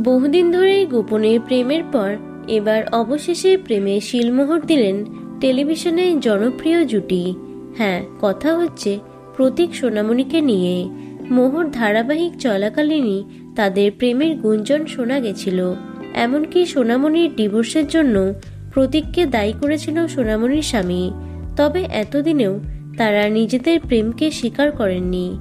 বহুদিন ধরেই গোপনে প্রেমের পর এবার অবশেষে প্রেমে শিলমোহর দিলেন টেলিভিশনে জনপ্রিয় জুটি। হ্যাঁ, কথা হচ্ছে প্রতীক সোনামণিকে নিয়ে। মোহর ধারাবাহিক চলাকালীনই তাদের প্রেমের গুঞ্জন শোনা গেছিল। এমনকি সোনামণির ডিভোর্সের জন্য প্রতীককে দায়ী করেছিল সোনামণির স্বামী। তবে এতদিনেও তারা নিজেদের প্রেমকে স্বীকার করেননি।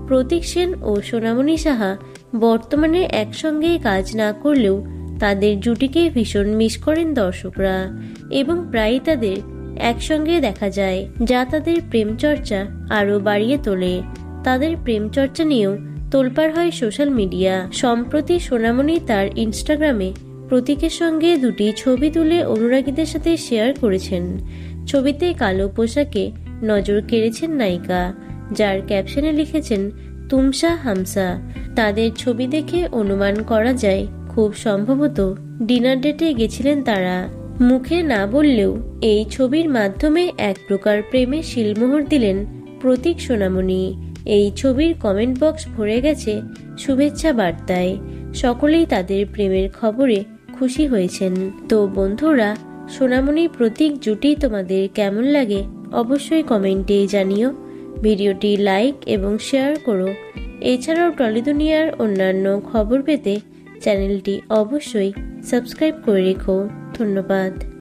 প্রতীক সেন ও সোনামণি সাহা বর্তমানে একসঙ্গে কাজ না করলেও তাদের জুটিকে ভীষণ মিস করেন দর্শকরা এবং প্রায়ই তাদের একসঙ্গে দেখা যায়, যা তাদের প্রেম চর্চা আরও বাড়িয়ে তোলে। তাদের প্রেম চর্চা নিয়েও তোলপাড় হয় সোশ্যাল মিডিয়া। সম্প্রতি সোনামণি তার ইনস্টাগ্রামে প্রতীকের সঙ্গে দুটি ছবি তুলে অনুরাগীদের সাথে শেয়ার করেছেন। ছবিতে কালো পোশাকে নজর কেড়েছেন নায়িকা, যার ক্যাপশনে লিখেছেন তুমসা হামসা। তাদের ছবি দেখে অনুমান করা যায় খুব সম্ভবত ডিনার ডেটে গেছিলেন তারা। মুখে না বললেও এই ছবির মাধ্যমে এক প্রকার প্রেমে শিলমোহর দিলেন প্রতীক সোনামণি। এই ছবির কমেন্ট বক্স ভরে গেছে শুভেচ্ছা বার্তায়। সকলেই তাদের প্রেমের খবরে খুশি হয়েছেন। তো বন্ধুরা, সোনামণি প্রতীক জুটি তোমাদের কেমন লাগে অবশ্যই কমেন্টে জানিও। ভিডিওটি লাইক এবং শেয়ার করো। এছাড়াও টলি দুনিয়ার অন্যান্য খবর পেতে চ্যানেলটি অবশ্যই সাবস্ক্রাইব করে রেখো। ধন্যবাদ।